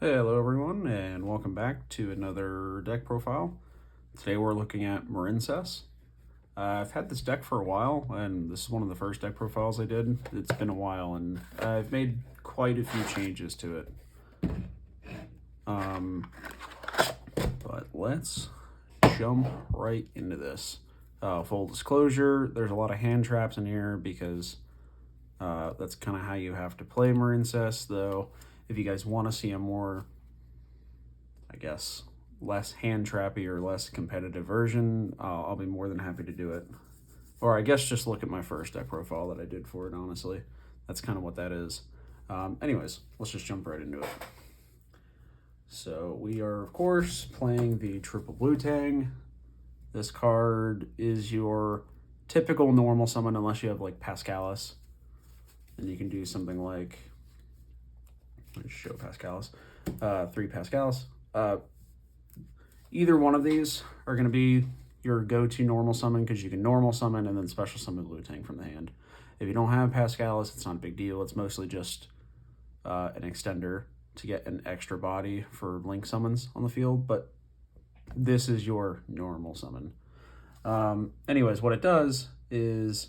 Hello everyone, and welcome back to another deck profile. Today we're looking at Marincess. I've had this deck for a while, and this is one of the first deck profiles I did. It's been a while, and I've made quite a few changes to it. But let's jump right into this. Full disclosure, there's a lot of hand traps in here because that's kind of how you have to play Marincess, though. If you guys want to see a more, I guess, less hand trappy or less competitive version, I'll be more than happy to do it. Or I guess just look at my first deck profile that I did for it, honestly. That's kind of what that is. Anyways, let's just jump right into it. So we are, of course, playing the triple blue tang. This card is your typical normal summon unless you have like Pascalis. And you can do something like, let's show Pascalis, 3 Pascalis. Either one of these are going to be your go-to normal summon because you can normal summon and then special summon Blue Tang from the hand. If you don't have Pascalis, it's not a big deal. It's mostly just an extender to get an extra body for link summons on the field, but this is your normal summon. Anyways, what it does is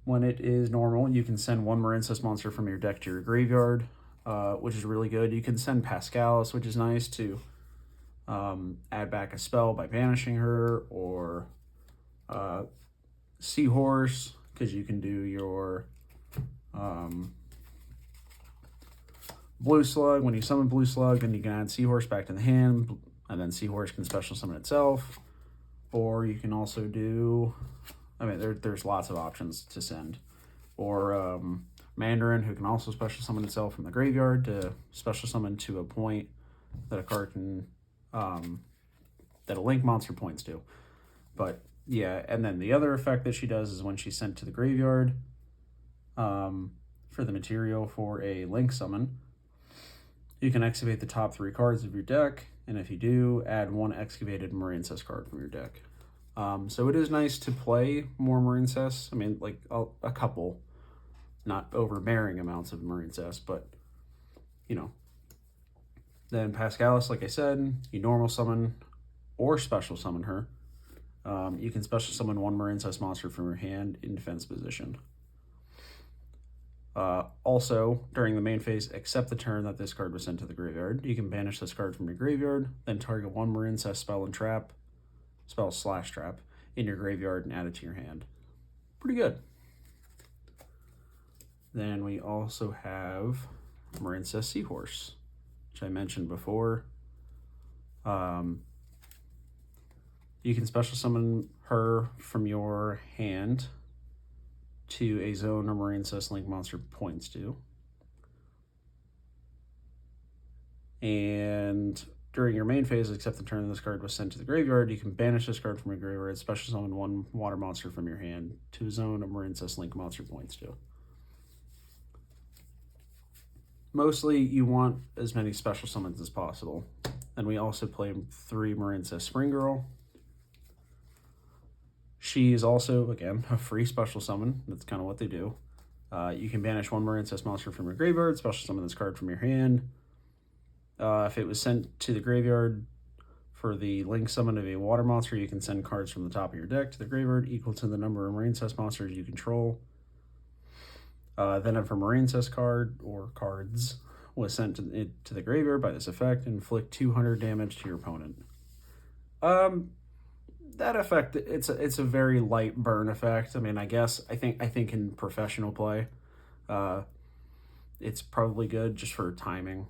when it is normal, you can send one Marincess monster from your deck to your graveyard, which is really good. You can send Pascalis, which is nice, to add back a spell by banishing her, or Seahorse, because you can do your Blue Slug. When you summon Blue Slug, then you can add Seahorse back to the hand, and then Seahorse can special summon itself. Or you can also do, I mean, there's lots of options to send. Or Mandarin, who can also special summon itself from the graveyard to special summon to a point that a card can, that a link monster points to. But yeah, and then the other effect that she does is when she's sent to the graveyard for the material for a link summon, you can excavate the top 3 cards of your deck, and if you do, add 1 excavated Marincess card from your deck. So it is nice to play more Marincess. I mean, like a couple, not overbearing amounts of Marincess, but, you know. Then Pascalis, like I said, you normal summon or special summon her. You can special summon 1 Marincess monster from your hand in defense position. Also, during the main phase, except the turn that this card was sent to the graveyard, you can banish this card from your graveyard, then target 1 Marincess spell/trap in your graveyard and add it to your hand. Pretty good. Then we also have Marincess Seahorse, which I mentioned before. You can special summon her from your hand to a zone or Marincess link monster points to. And during your main phase, except the turn this card was sent to the graveyard, you can banish this card from your graveyard, special summon 1 water monster from your hand to a zone or Marincess link monster points to. Mostly, you want as many special summons as possible. And we also play 3 Marincess Spring Girl. She is also, again, a free special summon. That's kind of what they do. You can banish 1 Marincess monster from your graveyard, special summon this card from your hand. If it was sent to the graveyard for the link summon of a water monster, you can send cards from the top of your deck to the graveyard equal to the number of Marincess monsters you control. Then if a Marincess card or cards was sent to the graveyard by this effect, inflict 200 damage to your opponent. That effect, it's a very light burn effect. I mean, I think in professional play, it's probably good just for timing,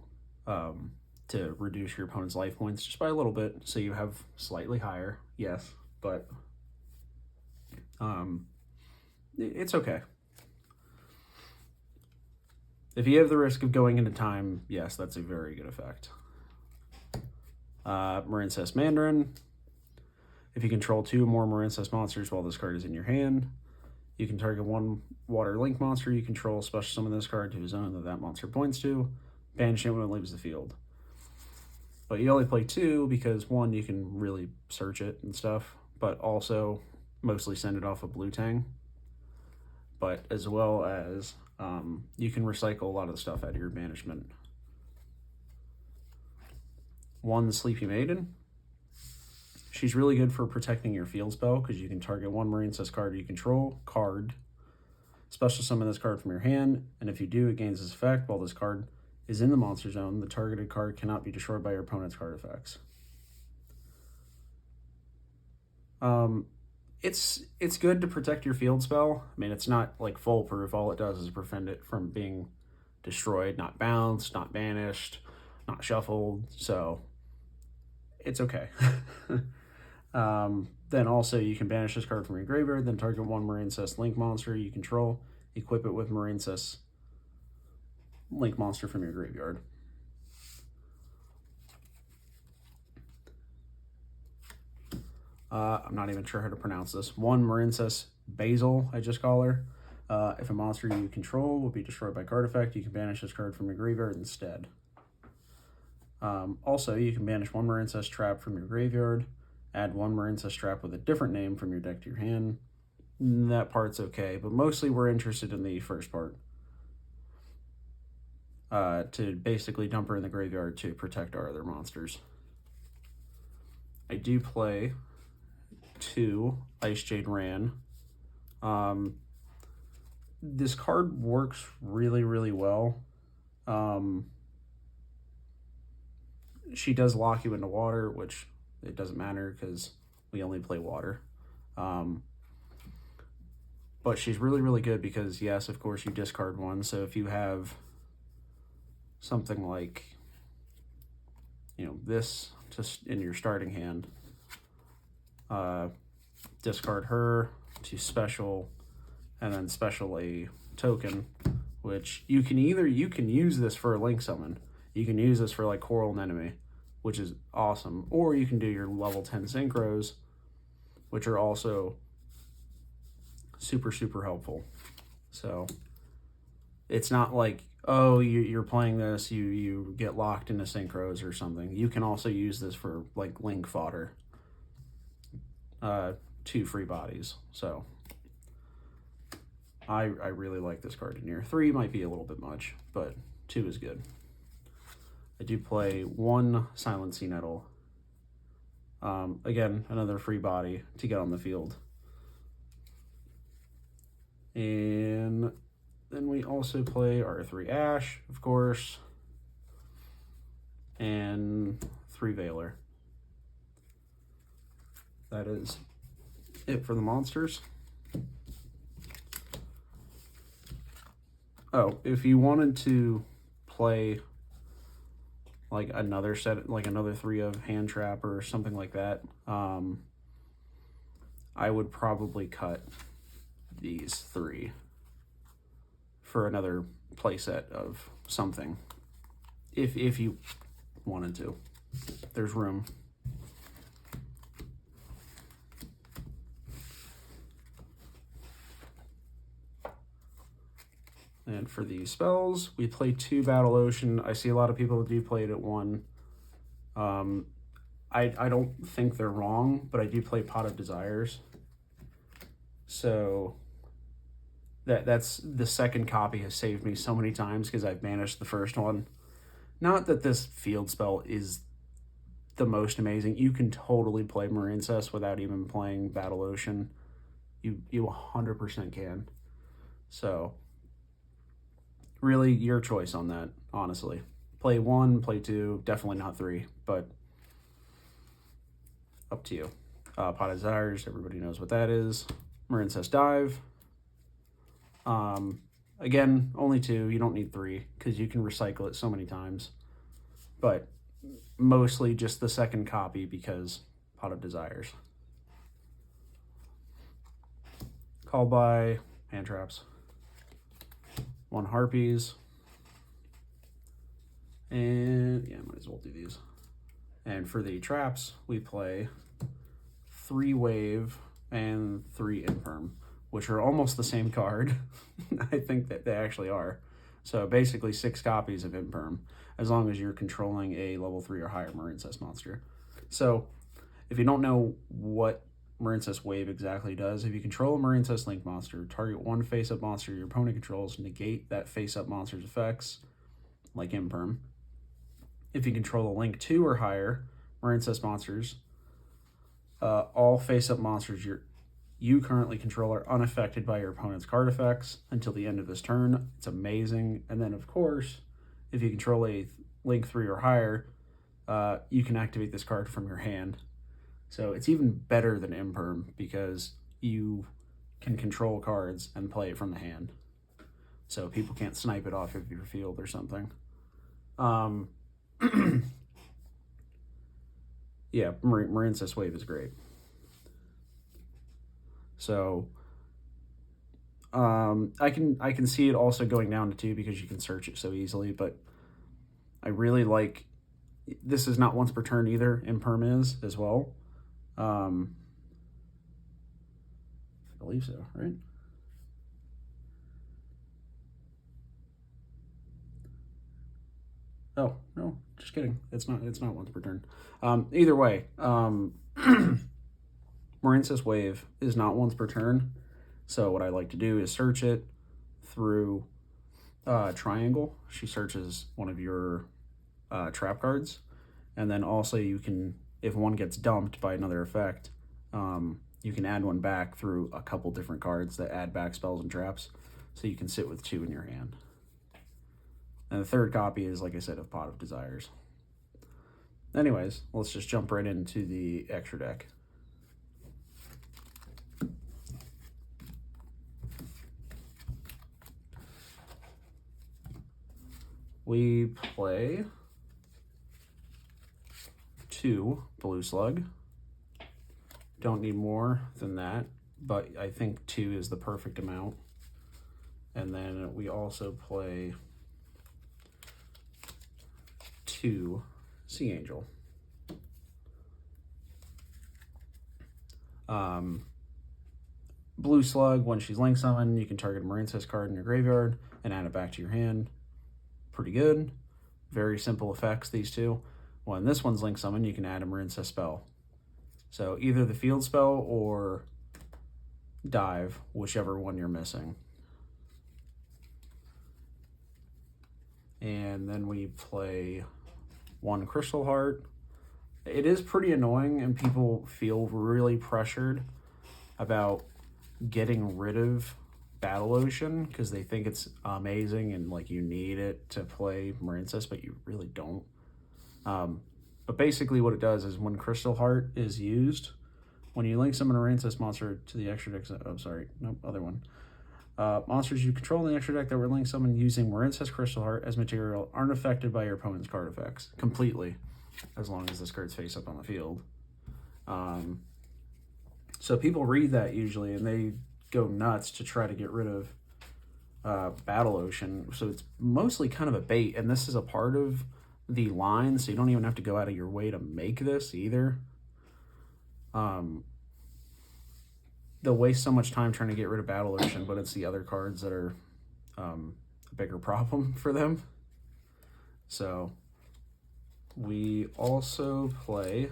to reduce your opponent's life points just by a little bit, so you have slightly higher. Yes, but it's okay. If you have the risk of going into time, yes, that's a very good effect. Marincess Mandarin. If you control 2 or more Marincess monsters while this card is in your hand, you can target 1 water link monster you control, special summon this card to a zone that monster points to, banish it when it leaves the field. But you only play 2 because 1, you can really search it and stuff, but also mostly send it off of Blue Tang. But as well as you can recycle a lot of the stuff out of your banishment. one Sleepy Maiden. She's really good for protecting your field spell because you can target one Marincess card you control, special summon this card from your hand, and if you do, it gains this effect. While this card is in the monster zone, the targeted card cannot be destroyed by your opponent's card effects. It's good to protect your field spell. I mean, it's not like foolproof. All it does is prevent it from being destroyed, not bounced, not banished, not shuffled. So it's okay. Then also you can banish this card from your graveyard, then target one Marincess Link monster you control, equip it with Marincess Link monster from your graveyard. I'm not even sure how to pronounce this. One Marincess Basil, I just call her. If a monster you control will be destroyed by card effect, you can banish this card from your graveyard instead. Also, you can banish one Marincess Trap from your graveyard, add one Marincess Trap with a different name from your deck to your hand. That part's okay, but mostly we're interested in the first part. To basically dump her in the graveyard to protect our other monsters. I do play 2 Ice Jade Ran. This card works really, really well. She does lock you into water, which it doesn't matter because we only play water. But she's really, really good because, yes, of course, you discard one. So if you have something like, this just in your starting hand, discard her to special, and then special a token, which you can use this for a link summon. You can use this for like Coral Anemone, which is awesome. Or you can do your level 10 synchros, which are also super, super helpful. So it's not like, oh, you're playing this, you get locked into synchros or something. You can also use this for like link fodder. 2 free bodies. So I really like this card in here. 3 might be a little bit much, but 2 is good. I do play 1 Silent Sea Nettle. Again, another free body to get on the field. And then we also play our 3 Ash, of course, and 3 Veiler. That is it for the monsters. Oh, if you wanted to play like another set, like another 3 of Hand Trap or something like that, I would probably cut these 3 for another playset of something. If you wanted to. There's room. And for the spells, we play 2 Battle Ocean. I see a lot of people do play it at 1. I don't think they're wrong, but I do play Pot of Desires. So that's the second copy has saved me so many times because I've banished the first one. Not that this field spell is the most amazing. You can totally play Marincess without even playing Battle Ocean. You 100% can. So really your choice on that, honestly. Play 1, play 2, definitely not 3, but up to you. Pot of Desires, everybody knows what that is. Marincess Dive. Again, only 2, you don't need 3, because you can recycle it so many times. But mostly just the second copy because Pot of Desires. Call by, Hand Traps. 1 Harpies. And yeah, might as well do these. And for the traps, we play 3 Wave and 3 Infirm, which are almost the same card. I think that they actually are. So basically 6 copies of Infirm, as long as you're controlling a level 3 or higher Marincess monster. So if you don't know what Marincess Wave exactly does, if you control a Marincess Link monster, target 1 face-up monster your opponent controls, negate that face-up monster's effects, like Imperm. if you control a Link 2 or higher Marincess monsters, all face-up monsters you currently control are unaffected by your opponent's card effects until the end of this turn. It's amazing. And then, of course, if you control a Link 3 or higher, you can activate this card from your hand. So it's even better than Imperm because you can control cards and play it from the hand. So people can't snipe it off of your field or something. Yeah, Marincess Wave is great. So I can see it also going down to 2 because you can search it so easily, but I really like, this is not once per turn either. Imperm is as well. I believe so, right? Oh, no, just kidding. It's not once per turn. Either way, Marincess Wave is not once per turn. So what I like to do is search it through Triangle. She searches one of your trap cards. And then also you can, if one gets dumped by another effect, you can add one back through a couple different cards that add back spells and traps. So you can sit with 2 in your hand. And the third copy is, like I said, of Pot of Desires. Anyways, let's just jump right into the extra deck. We play 2 Blue Slug. Don't need more than that, but I think 2 is the perfect amount. And then we also play 2 Sea Angel. Blue Slug, when she's link summoned, you can target a Marincess card in your graveyard and add it back to your hand. Pretty good. Very simple effects, these two. When this one's link summoned, you can add a Marincess spell. So either the field spell or dive, whichever one you're missing. And then we play 1 Crystal Heart. It is pretty annoying and people feel really pressured about getting rid of Battle Ocean because they think it's amazing and like you need it to play Marincess, but you really don't. But basically what it does is when Crystal Heart is used, when you link summon a Marincess monster to the extra deck, other one. Monsters you control in the extra deck that were link summoned using Marincess Crystal Heart as material aren't affected by your opponent's card effects completely, as long as this card's face up on the field. So people read that usually and they go nuts to try to get rid of Battle Ocean. So it's mostly kind of a bait, and this is a part of the line, so you don't even have to go out of your way to make this either. They'll waste so much time trying to get rid of Battle Ocean, but it's the other cards that are a bigger problem for them. So we also play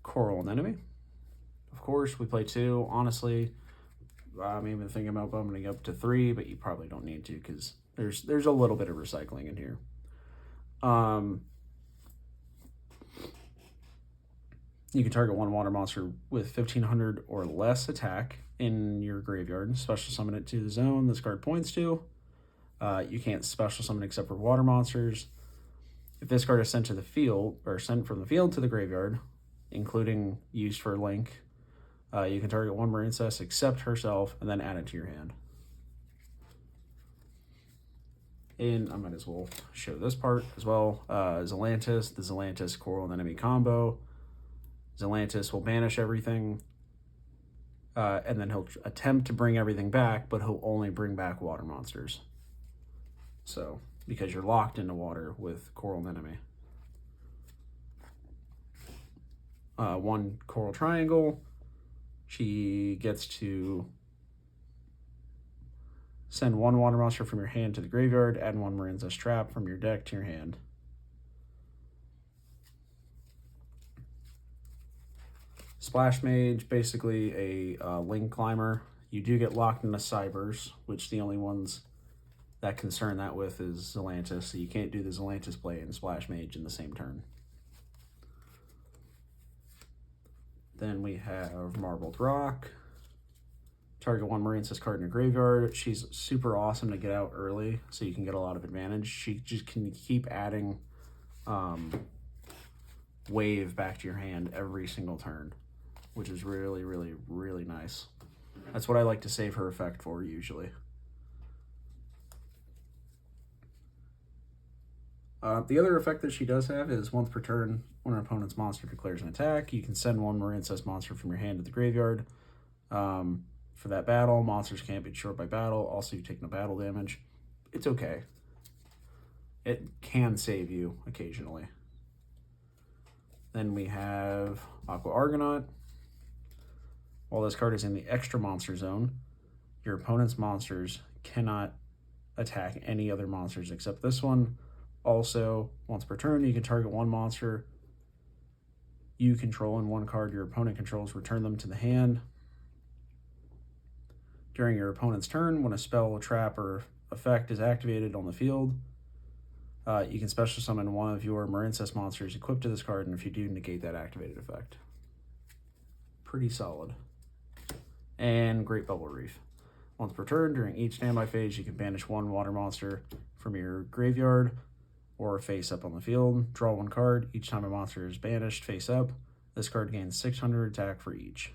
Coral Anemone. Of course, we play 2. Honestly, I'm even thinking about bumping up to 3, but you probably don't need to because there's a little bit of recycling in here. You can target 1 water monster with 1500 or less attack in your graveyard. Special summon it to the zone this card points to. You can't special summon except for water monsters. If this card is sent to the field, or sent from the field to the graveyard, including used for link, you can target 1 Marincess except herself and then add it to your hand. And I might as well show this part as well. Zelantis, the Zelantis Coral Anemone combo. Zelantis will banish everything, and then he'll attempt to bring everything back, but he'll only bring back water monsters. So, because you're locked into water with Coral Anemone. 1 Coral Triangle. She gets to send 1 water monster from your hand to the graveyard, add 1 Marincess trap from your deck to your hand. Splash Mage, basically a link climber. You do get locked into Cybers, which the only ones that concern that with is Zelantis, so you can't do the Zelantis play and Splash Mage in the same turn. Then we have Marbled Rock. Target one Marincess card in your graveyard. She's super awesome to get out early, so you can get a lot of advantage. She just can keep adding wave back to your hand every single turn, which is really, really, really nice. That's what I like to save her effect for usually. The other effect that she does have is once per turn, when an opponent's monster declares an attack, you can send one Marincess monster from your hand to the graveyard. For that battle, monsters can't be destroyed by battle. Also, you take no battle damage. It's okay. It can save you occasionally. Then we have Aqua Argonaut. While this card is in the extra monster zone, your opponent's monsters cannot attack any other monsters except this one. Also, once per turn, you can target one monster you control and one card your opponent controls, return them to the hand. During your opponent's turn, when a spell, trap, or effect is activated on the field, you can special summon one of your Marincess monsters equipped to this card, and if you do, negate that activated effect. Pretty solid. And Great Bubble Reef. Once per turn, during each standby phase, you can banish one water monster from your graveyard or face up on the field. Draw one card. Each time a monster is banished face up, this card gains 600 attack for each.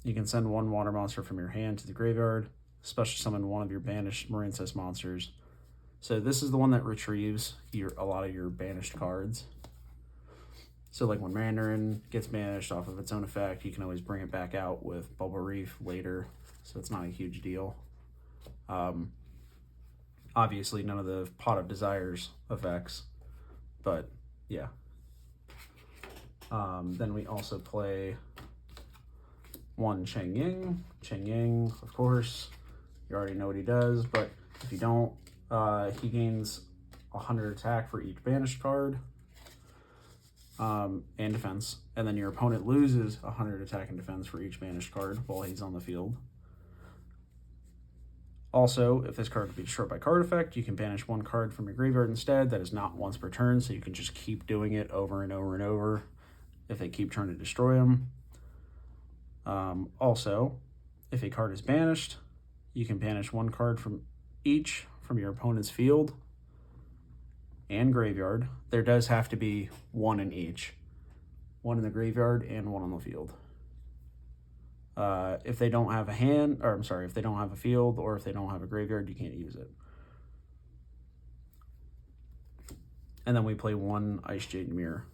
You can send one water monster from your hand to the graveyard, special summon one of your banished Marincess monsters. So this is the one that retrieves a lot of your banished cards. So like when Mandarin gets banished off of its own effect, you can always bring it back out with Bubble Reef later, so it's not a huge deal. Obviously none of the Pot of Desires effects, but yeah. Then we also play one Cheng Ying. Cheng Ying, of course, you already know what he does, but if you don't, he gains 100 attack for each banished card and defense, and then your opponent loses 100 attack and defense for each banished card while he's on the field. Also, if this card can be destroyed by card effect, you can banish one card from your graveyard instead. That is not once per turn, so you can just keep doing it over and over and over if they keep trying to destroy them. Also, if a card is banished, you can banish one card from your opponent's field and graveyard. There does have to be one in each. One in the graveyard and one on the field. If they don't have if they don't have a field or if they don't have a graveyard, you can't use it. And then we play one Ice Jade Mirror.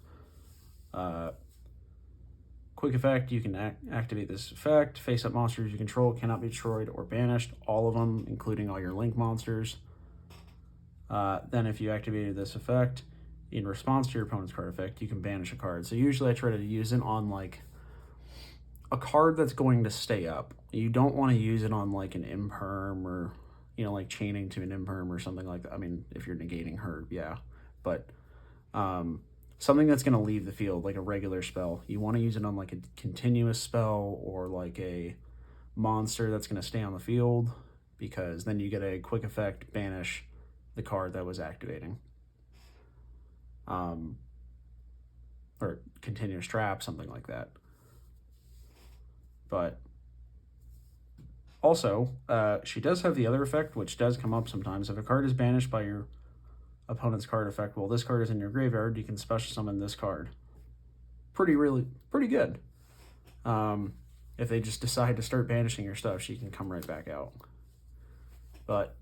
Quick effect, you can activate this effect. Face-up monsters you control cannot be destroyed or banished. All of them, including all your Link monsters. Then if you activated this effect, in response to your opponent's card effect, you can banish a card. So usually I try to use it on like a card that's going to stay up. You don't want to use it on like an imperm or, like chaining to an imperm or something like that. I mean, if you're negating her, yeah. But something that's going to leave the field, like a regular spell. You want to use it on like a continuous spell or like a monster that's going to stay on the field, because then you get a quick effect, banish the card that was activating. Or continuous trap, something like that. But also, she does have the other effect, which does come up sometimes. If a card is banished by your opponent's card effect, well, this card is in your graveyard, you can special summon this card. Pretty good. If they just decide to start banishing your stuff, she can come right back out. But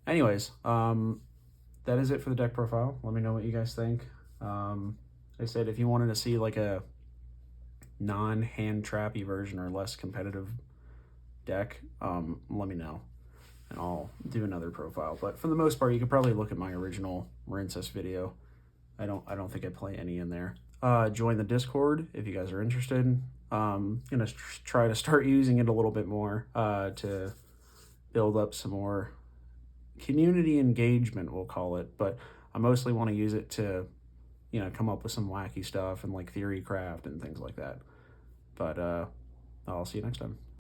anyways, that is it for the deck profile. Let me know what you guys think. I said if you wanted to see like a non-hand trappy version or less competitive deck, let me know and I'll do another profile. But for the most part, you could probably look at my original Marincess video. I don't think I play any in there. Join the Discord if you guys are interested. Gonna try to start using it a little bit more to build up some more community engagement, we'll call it. But I mostly want to use it to come up with some wacky stuff and like theory craft and things like that. But I'll see you next time.